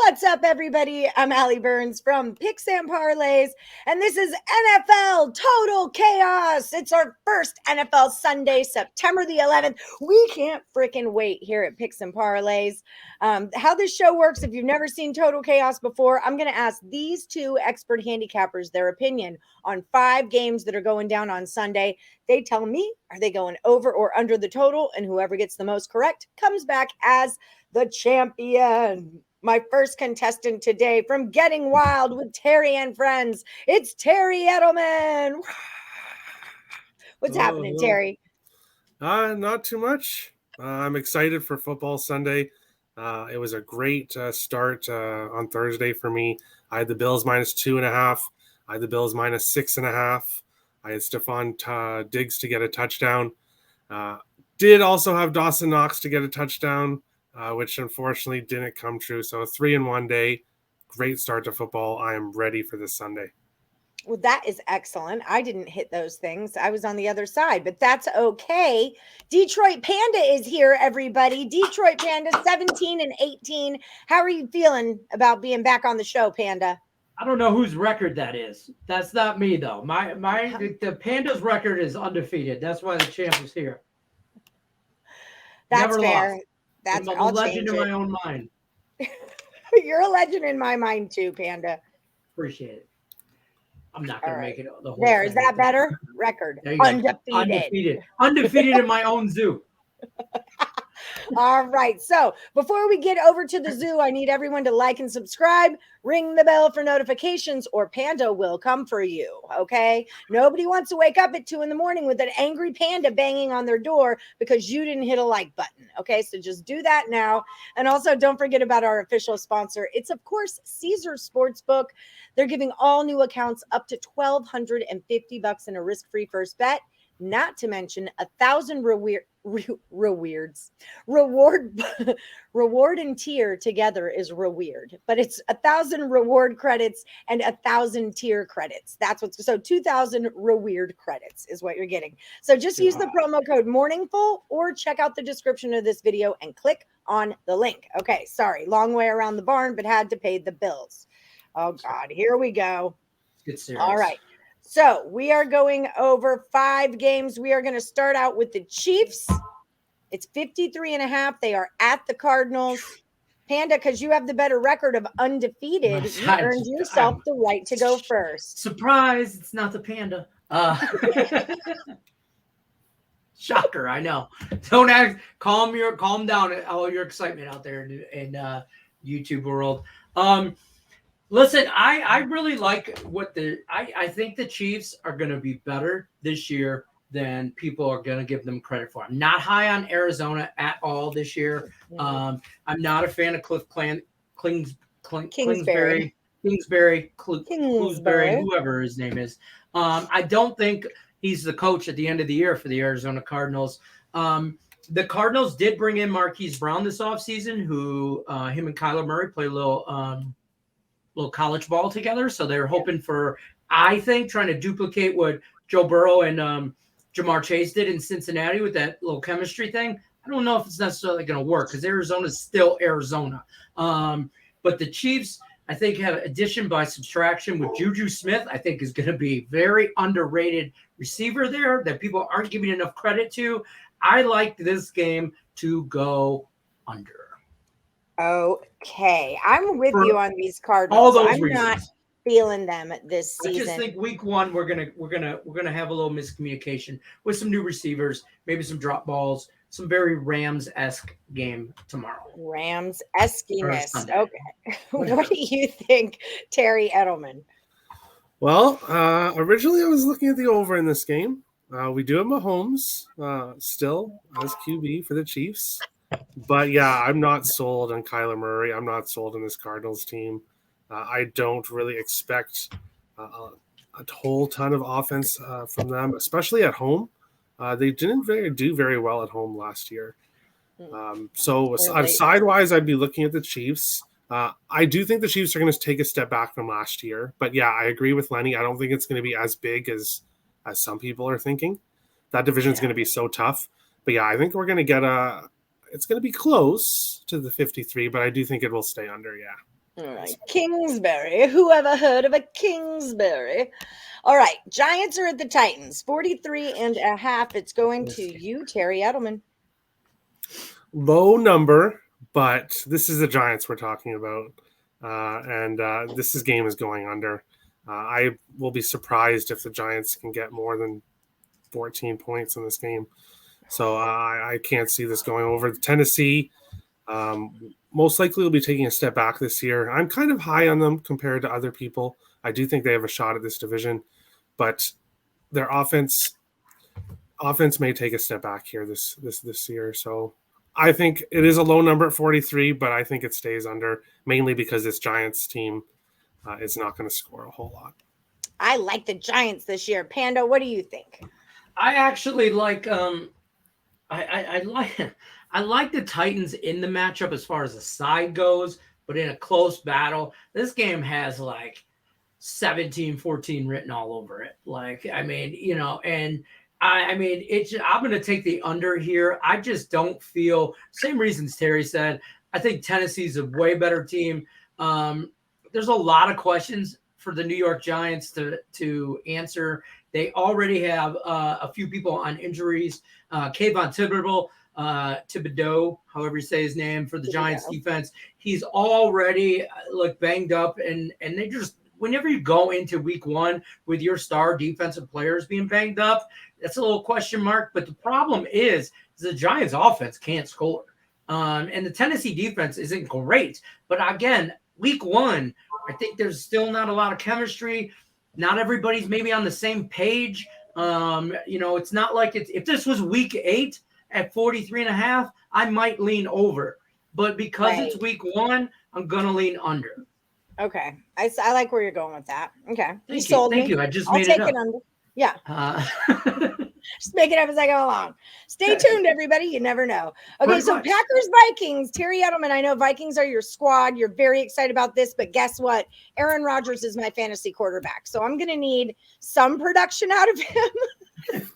What's up, everybody? I'm Ali Burns from Picks Parlays, and this is NFL Total Chaos. It's our first NFL Sunday, September the 11th. We can't freaking wait here at Picks Parlays. How this show works, if you've never seen Total Chaos before, I'm going to ask these two expert handicappers their opinion on 5 games that are going down on Sunday. They tell me, are they going over or under the total? And whoever gets the most correct comes back as the champion. My first contestant today from Getting Wild with Terry and Friends. It's Terry Edelmann. What's happening, Terry? Not too much. I'm excited for football Sunday. It was a great start on Thursday for me. I had the Bills minus 2.5. I had the Bills minus 6.5. I had Stephon Diggs to get a touchdown. Did also have Dawson Knox to get a touchdown, which unfortunately didn't come true. So a 3-1 day. Great start to football. I am ready for this Sunday. Well, that is excellent. I didn't hit those things. I was on the other side, but that's okay. Detroit Panda is here, everybody. Detroit Panda, 17-18. How are you feeling about being back on the show, Panda? I don't know whose record that is. That's not me, though. The Panda's record is undefeated. That's why the champ is here. That's Never fair. lost. That's I'm a legend in my own mind. You're a legend in my mind too, Panda. Appreciate it. I'm not going to make it the whole there. thing. Is that better? Record. Undefeated. Undefeated in my own zoo. All right. So before we get over to the zoo, I need everyone to like and subscribe, ring the bell for notifications, or Panda will come for you. Okay. Nobody wants to wake up at 2 a.m. with an angry panda banging on their door because you didn't hit a like button. Okay. So just do that now. And also don't forget about our official sponsor. It's of course Caesars Sportsbook. They're giving all new accounts up to $1,250 in a risk-free first bet. Not to mention 1,000 reward and tier together is reward, but it's 1,000 reward credits and 1,000 tier credits. That's what's so 2,000 reward credits is what you're getting. So just use the promo code morningful or check out the description of this video and click on the link. Okay, sorry, long way around the barn, but had to pay the bills. Oh God, here we go. Get serious. All right. So we are going over 5 games. We are going to start out with the Chiefs. It's 53.5. They are at the Cardinals. Panda, because you have the better record of undefeated, you earned yourself the right to go first. Surprise, it's not the Panda. Shocker, I know. Don't act. Calm down all your excitement out there in YouTube world. Listen, I really like I think the Chiefs are going to be better this year than people are going to give them credit for. I'm not high on Arizona at all this year. I'm not a fan of Kingsbury, whoever his name is. I don't think he's the coach at the end of the year for the Arizona Cardinals. The Cardinals did bring in Marquise Brown this offseason, who him and Kyler Murray play a little college ball together. So they're hoping for, I think, trying to duplicate what Joe Burrow and Jamar Chase did in Cincinnati with that little chemistry thing. I don't know if it's necessarily going to work because Arizona's still Arizona. But the Chiefs, I think, have addition by subtraction with Juju Smith. I think is going to be very underrated receiver there that people aren't giving enough credit to. I like this game to go under. Okay, I'm with you on these Cardinals. All those I'm reasons. not feeling them this season. I just think week 1 we're gonna have a little miscommunication with some new receivers, maybe some drop balls, some very Rams-esque game tomorrow. Rams-esqueness. Okay, what do you think, Terry Edelmann? Well, originally I was looking at the over in this game. We do have Mahomes still as QB for the Chiefs. But, yeah, I'm not sold on Kyler Murray. I'm not sold on this Cardinals team. I don't really expect a whole ton of offense from them, especially at home. They didn't do very well at home last year. So sidewise, I'd be looking at the Chiefs. I do think the Chiefs are going to take a step back from last year. But, yeah, I agree with Lenny. I don't think it's going to be as big as some people are thinking. That division is going to be so tough. But, yeah, I think we're going to get it's going to be close to the 53, but I do think it will stay under, yeah. All right. Kingsbury. Who ever heard of a Kingsbury? All right. Giants are at the Titans. 43.5. It's going to you, Terry Edelman. Low number, but this is the Giants we're talking about. This game is going under. I will be surprised if the Giants can get more than 14 points in this game. So I can't see this going over. Tennessee most likely will be taking a step back this year. I'm kind of high on them compared to other people. I do think they have a shot at this division, but their offense may take a step back here this year. So I think it is a low number at 43, but I think it stays under, mainly because this Giants team is not going to score a whole lot. I like the Giants this year. Panda, what do you think? I actually like I like the Titans in the matchup as far as the side goes, but in a close battle, this game has like 17-14 written all over it. Like, I mean, you know, and I'm going to take the under here. I just don't feel, same reasons Terry said. I think Tennessee's a way better team. There's a lot of questions for the New York Giants to answer. They already have a few people on injuries. Kayvon Thibodeau, however you say his name, for the Giants defense, he's already banged up, and they just, whenever you go into week one with your star defensive players being banged up, that's a little question mark. But the problem is the Giants offense can't score. And the Tennessee defense isn't great. But again, week one, I think there's still not a lot of chemistry. Not everybody's maybe on the same page. It's not like if this was week 8 at 43.5, I might lean over. But because it's week one, I'm going to lean under. Okay. I like where you're going with that. Okay. Thank you. I just made it up. Under. Yeah. Just make it up as I go along. Stay tuned, everybody. You never know. Okay, so Packers, Vikings. Terry Edelman, I know Vikings are your squad. You're very excited about this, but guess what? Aaron Rodgers is my fantasy quarterback, so I'm going to need some production out of him.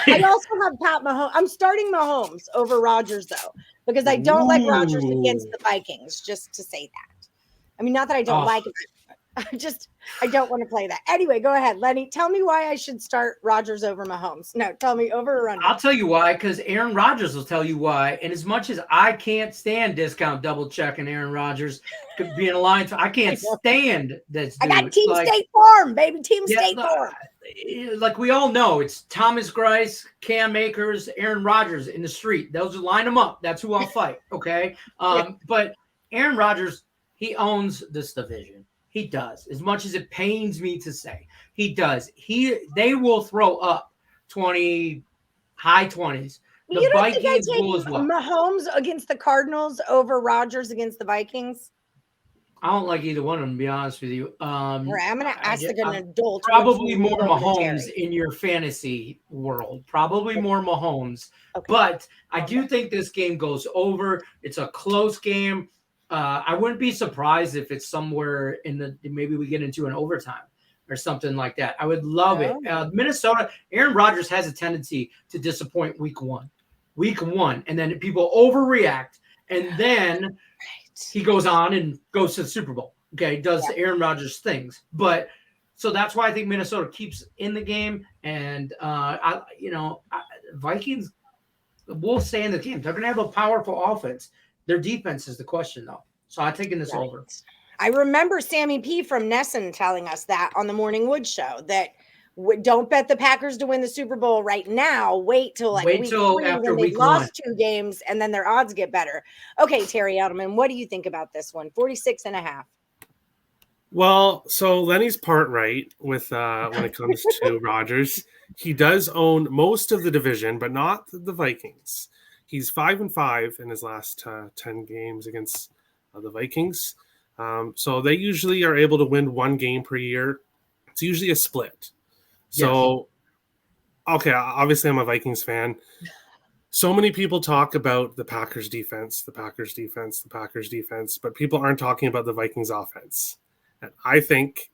I also have Pat Mahomes. I'm starting Mahomes over Rodgers, though, because I don't like Rodgers against the Vikings, just to say that. I mean, not that I don't like him. I don't want to play that. Anyway, go ahead, Lenny. Tell me why I should start Rodgers over Mahomes. No, tell me over or under. I'll tell you why, because Aaron Rodgers will tell you why. And as much as I can't stand discount double checking Aaron Rodgers being a Lions, I can't stand this dude. I got Team State Farm, baby. Team State Farm. Like we all know, it's Thomas Grice, Cam Akers, Aaron Rodgers in the street. Those will line them up. That's who I'll fight. Okay. But Aaron Rodgers, he owns this division. He does. As much as it pains me to say, he does. They will throw up 20, high 20s. The Vikings will as well. Mahomes against the Cardinals over Rodgers against the Vikings? I don't like either one of them, to be honest with you. I'm going to ask an adult. Probably more Mahomes in your fantasy world. Probably more Mahomes. Okay. But I do think this game goes over. It's a close game. I wouldn't be surprised if it's somewhere maybe we get into an overtime or something like that. I would love it. Minnesota, Aaron Rodgers has a tendency to disappoint week one, and then people overreact, and then he goes on and goes to the Super Bowl. Okay, does Aaron Rodgers things, but so that's why I think Minnesota keeps in the game, and Vikings will stay in the game. They're going to have a powerful offense. Their defense is the question, though. So I'm taking this over. I remember Sammy P. from Nesson telling us that on the Morning Wood show, that don't bet the Packers to win the Super Bowl right now. Wait till week 3 after when they lost 2 games, and then their odds get better. Okay, Terry Edelman, what do you think about this one? 46.5. Well, so Lenny's part right with when it comes to Rodgers. He does own most of the division, but not the Vikings. He's 5-5 in his last 10 games against the Vikings. So they usually are able to win 1 game per year. It's usually a split. So, okay, obviously I'm a Vikings fan. So many people talk about the Packers defense, but people aren't talking about the Vikings offense. And I think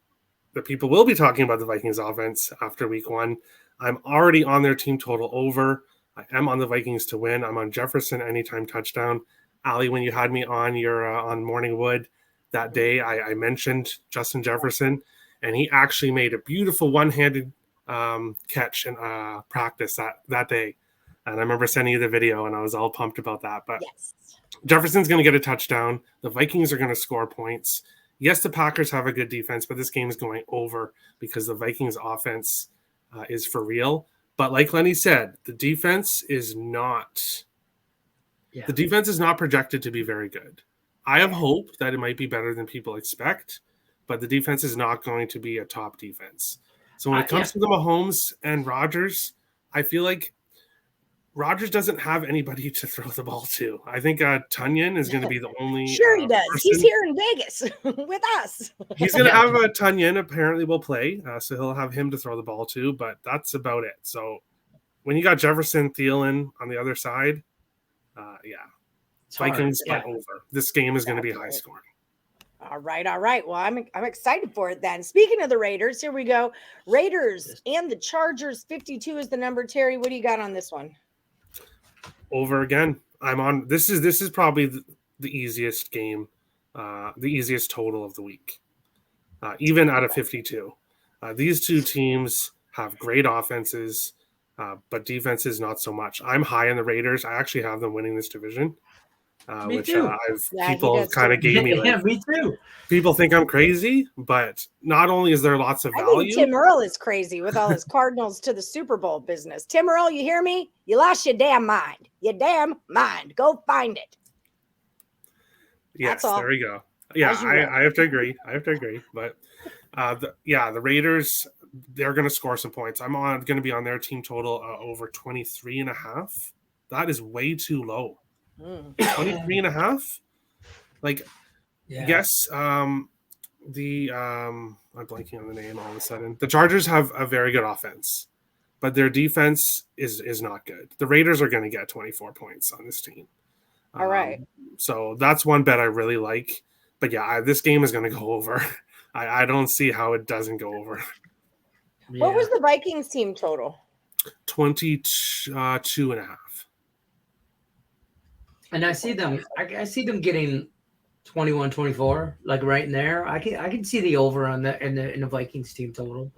that people will be talking about the Vikings offense after week 1. I'm already on their team total over. I am on the Vikings to win. I'm on Jefferson anytime touchdown. Ali, when you had me on your on Morning Wood, that day. I mentioned Justin Jefferson, and he actually made a beautiful one-handed catch in practice that day. And I remember sending you the video, and I was all pumped about that. But Yes. Jefferson's going to get a touchdown. The Vikings are going to score points. Yes, the Packers have a good defense, but this game is going over because the Vikings offense is for real. But like Lenny said, the defense is not projected to be very good. I have hope that it might be better than people expect, but the defense is not going to be a top defense. So when it comes to the Mahomes and Rodgers, I feel like Rodgers doesn't have anybody to throw the ball to. I think Tunyon is going to be the only. Sure, he does. Person. He's here in Vegas with us. He's going to have Tunyon apparently will play, so he'll have him to throw the ball to, but that's about it. So when you got Jefferson, Thielen on the other side, Vikings are over. This game is going to be high scoring. All right. Well, I'm excited for it then. Speaking of the Raiders, here we go. Raiders and the Chargers. 52 is the number. Terry, what do you got on this one? Over again. I'm on. This is probably the easiest game, the easiest total of the week, even out of 52. These two teams have great offenses, but defenses not so much. I'm high on the Raiders. I actually have them winning this division. Me which too. People kind of gave me. Yeah, me too. People think I'm crazy, but not only is there lots of value. I think Tim Earl is crazy with all his Cardinals to the Super Bowl business. Tim Earl, you hear me? You lost your damn mind. Your damn mind. Go find it. Yes, there we go. Yeah, I have to agree. But the Raiders, they're going to score some points. I'm going to be on their team total over 23.5. That is way too low. 23.5. Yes. I'm blanking on the name all of a sudden. The Chargers have a very good offense, but their defense is not good. The Raiders are going to get 24 points on this team. All right. So that's one bet I really like. But this game is going to go over. I don't see how it doesn't go over. What was the Vikings team total? 22.5. And I see them getting 21-24, like right in there. I can see the over on the in the Vikings team total,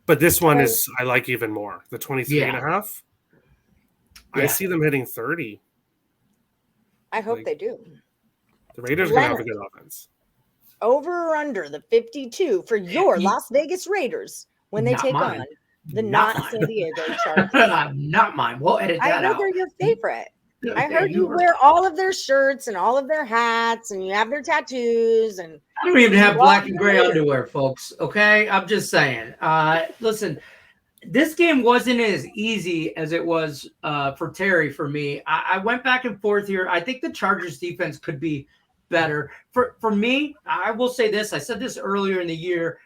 but this one is I like even more. The 23.5. I see them hitting 30. I hope they do. The Raiders are going to have a good offense. Over or under the 52 for your Las Vegas Raiders when they take on the not San Diego Chargers. Not mine. We'll edit that out. I know they're your favorite. I heard you wear all of their shirts and all of their hats, and you have their tattoos. And I don't even have black and gray underwear, folks. Okay, I'm just saying. Listen, this game wasn't as easy as it was for Terry for me. I went back and forth here. I think the Chargers defense could be better. For me, I will say this. I said this earlier in the year.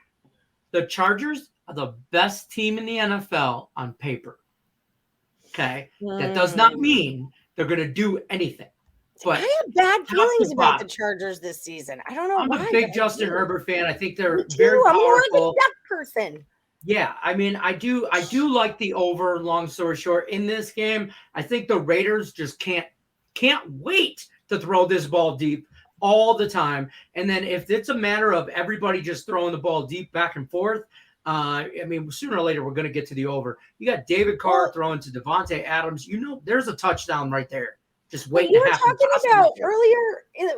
The Chargers are the best team in the NFL on paper. Okay, that does not mean they're going to do anything. But I have bad feelings about the Chargers this season. I don't know why. I'm a big Justin Herbert fan. I think they're very powerful. I'm more of a duck person. Yeah, I mean, I do like the over. Long story short, in this game, I think the Raiders just can't wait to throw this ball deep all the time. And then if it's a matter of everybody just throwing the ball deep back and forth, I mean, sooner or later, we're going to get to the over. You got David Carr throwing to Devontae Adams. There's a touchdown right there. Just waiting to happen. You were talking about earlier,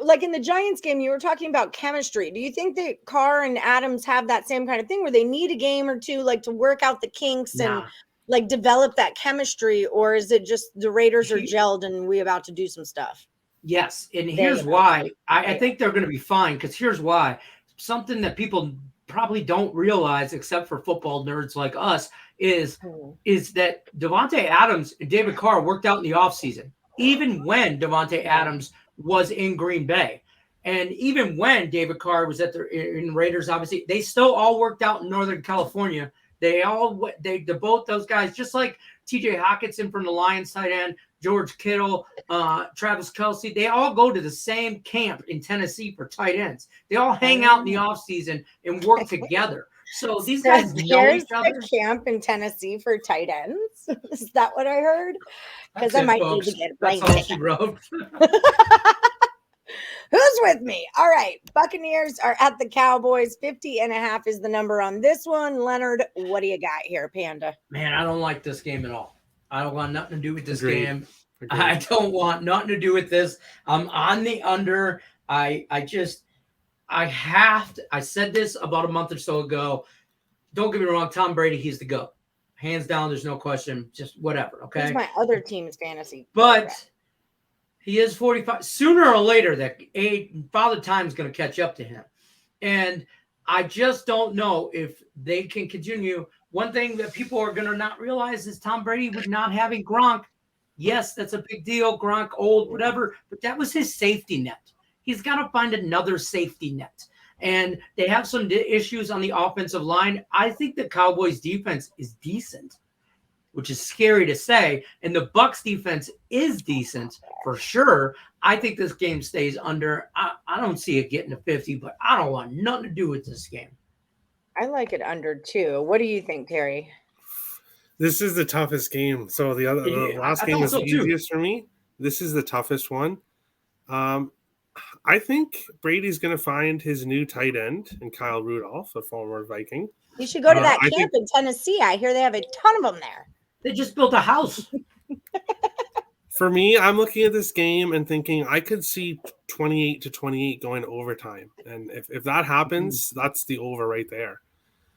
like in the Giants game, you were talking about chemistry. Do you think that Carr and Adams have that same kind of thing where they need a game or two, like to work out the kinks and like develop that chemistry? Or is it just the Raiders are gelled and we about to do some stuff? Yes. And here's why. I think they're going to be fine, because here's why. Something that people probably don't realize, except for football nerds like us, is that Devontae Adams and David Carr worked out in the offseason, even when Devontae Adams was in Green Bay. And even when David Carr was in Raiders, obviously, they still all worked out in Northern California. They both those guys, just like TJ Hockenson from the Lions tight end, George Kittle, Travis Kelce, they all go to the same camp in Tennessee for tight ends. They all hang out in the offseason and work together. So these guys know each other. Camp in Tennessee for tight ends? Is that what I heard? Because I might need to get a plane ticket. That's all she wrote. Who's with me? All right. Buccaneers are at the Cowboys. 50.5 is the number on this one. Leonard, what do you got here, Panda? Man, I don't like this game at all. I don't want nothing to do with this Agreed. game. Agreed. I don't want nothing to do with this. I'm on the under. I said this about a month or so ago. Don't get me wrong, Tom Brady, he's the GOAT. Hands down, there's no question. Just whatever, okay? He's my other team's fantasy. But he is 45. Sooner or later, that Father Time's going to catch up to him. And I just don't know if they can continue. One thing that people are going to not realize is Tom Brady with not having Gronk. Yes, that's a big deal. Gronk, old, whatever. But that was his safety net. He's got to find another safety net. And they have some issues on the offensive line. I think the Cowboys defense is decent, which is scary to say. And the Bucs defense is decent for sure. I think this game stays under. I don't see it getting to 50, but I don't want nothing to do with this game. I like it under too. What do you think, Terry? This is the toughest game. So the last game was the easiest for me. This is the toughest one. I think Brady's going to find his new tight end in Kyle Rudolph, a former Viking. You should go to that camp in Tennessee. I hear they have a ton of them there. They just built a house. For me, I'm looking at this game and thinking I could see 28-28 going to overtime. And if that happens, that's the over right there.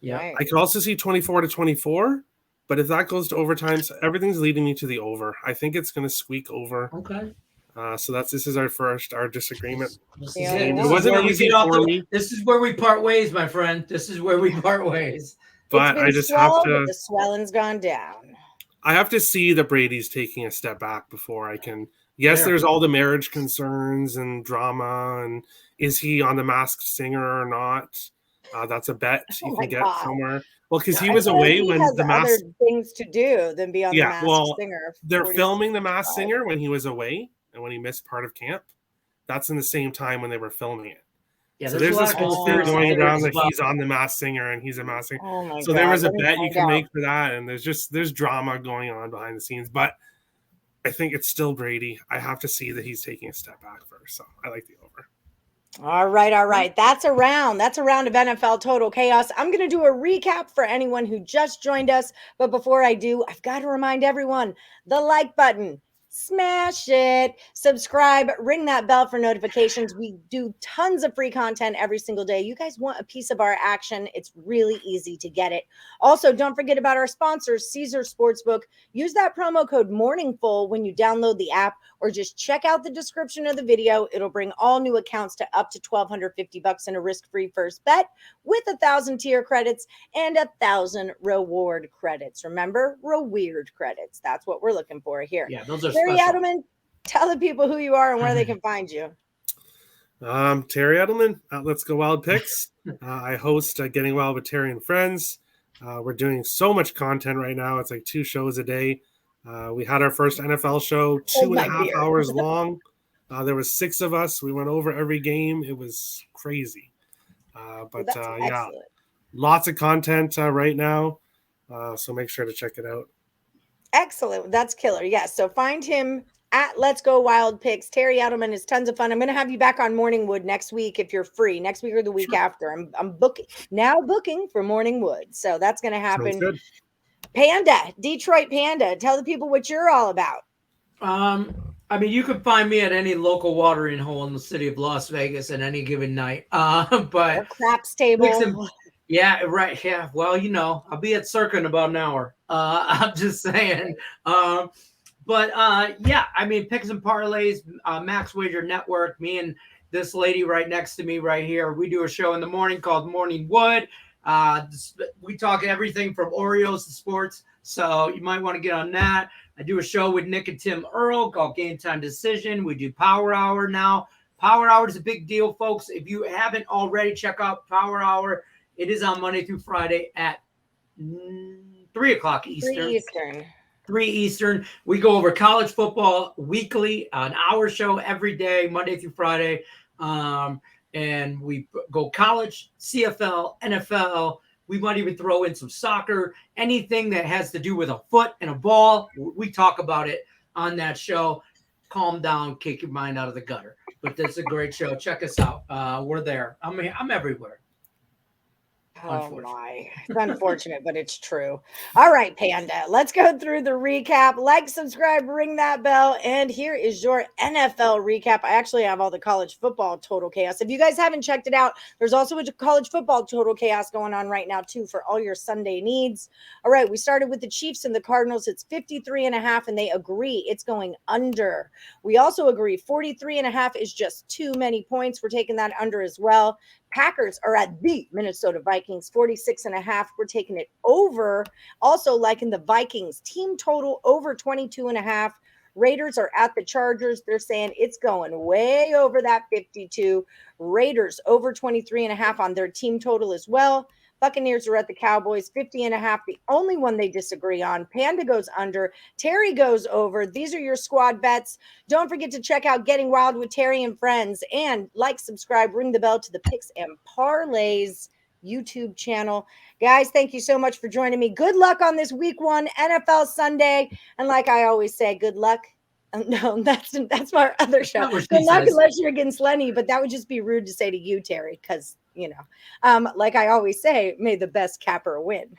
Yeah. Right. I could also see 24-24, but if that goes to overtime, so everything's leading me to the over. I think it's going to squeak over. Okay. So this is our disagreement. It wasn't easy for me. This is where we part ways, my friend. This is where we part ways. But I just have to. The swelling's gone down. I have to see that Brady's taking a step back before I can. Yes, there's all the marriage concerns and drama, and is he on The Masked Singer or not? That's a bet you can get somewhere. Well, because he was away when The Masked. Other things to do than be on The Masked Singer. They're filming The Masked Singer when he was away. And when he missed part of camp, that's in the same time when they were filming it. Yeah, so there's this whole thing going around that he's on The Masked Singer and he's a Masked Singer. Oh so there was a bet you can make for that, and there's drama going on behind the scenes. But I think it's still Brady. I have to see that he's taking a step back first. So I like the over. All right. That's a round of NFL Total Chaos. I'm going to do a recap for anyone who just joined us. But before I do, I've got to remind everyone, the like button. Smash it, subscribe, ring that bell for notifications. We do tons of free content every single day. You guys want a piece of our action? It's really easy to get it. Also, don't forget about our sponsors, Caesar Sportsbook. Use that promo code MORNINGFUL when you download the app, or just check out the description of the video. It'll bring all new accounts to up to $1,250 in a risk-free first bet with 1,000 tier credits and 1,000 reward credits. Remember, reward credits. That's what we're looking for here. Yeah, those are Terry special. Edelmann, tell the people who you are and where they can find you. Terry Edelmann at Let's Go Wild Picks. I host Getting Wild with Terry and Friends. We're doing so much content right now. It's like 2 shows a day. We had our first NFL show, 2.5 hours long. There was 6 of us. We went over every game. It was crazy. Yeah, lots of content right now. So make sure to check it out. Excellent. That's killer. Yes. So find him at Let's Go Wild Picks. Terry Edelmann is tons of fun. I'm going to have you back on Morningwood next week if you're free. Next week or the week after. I'm booking for Morningwood. So that's going to happen. Panda, Detroit Panda. Tell the people what you're all about. I mean, you can find me at any local watering hole in the city of Las Vegas at any given night. But or craps table. Yeah, right. Yeah. Well, I'll be at Circa in about an hour. I'm just saying. Yeah, I mean, Picks and Parlays, Max Wager Network, me and this lady right next to me right here, we do a show in the morning called Morning Wood. We talk everything from Oreos to sports. So you might want to get on that. I do a show with Nick and Tim Earl called Game Time Decision. We do Power Hour now. Power Hour is a big deal, folks. If you haven't already, check out Power Hour. It is on Monday through Friday at 3 o'clock Eastern. 3 Eastern. We go over college football weekly, an hour show every day, Monday through Friday. And we go college, CFL, NFL. We might even throw in some soccer, anything that has to do with a foot and a ball. We talk about it on that show. calm down, kick your mind out of the gutter. But this is a great show. Check us out. We're there. I'm everywhere. Oh my, it's unfortunate, but it's true. All right, Panda, let's go through the recap. Like, subscribe, ring that bell, and here is your NFL recap. I actually have all the college football total chaos. If you guys haven't checked it out, there's also a college football total chaos going on right now too for all your Sunday needs. All right, we started with the Chiefs and the Cardinals. It's 53.5, and they agree it's going under. We also agree 43.5 is just too many points. We're taking that under as well. Packers are at the Minnesota Vikings, 46.5. We're taking it over. Also liking the Vikings team total over 22.5. Raiders are at the Chargers. They're saying it's going way over that 52. Raiders over 23.5 on their team total as well. Buccaneers are at the Cowboys, 50.5. The only one they disagree on. Panda goes under. Terry goes over. These are your squad bets. Don't forget to check out Getting Wild with Terry and Friends. And like, subscribe, ring the bell to the Picks and Parlays YouTube channel. Guys, thank you so much for joining me. Good luck on this week 1 NFL Sunday. And like I always say, good luck. No, that's our other show. Good luck unless you're against Lenny, but that would just be rude to say to you, Terry, because, like I always say, may the best capper win.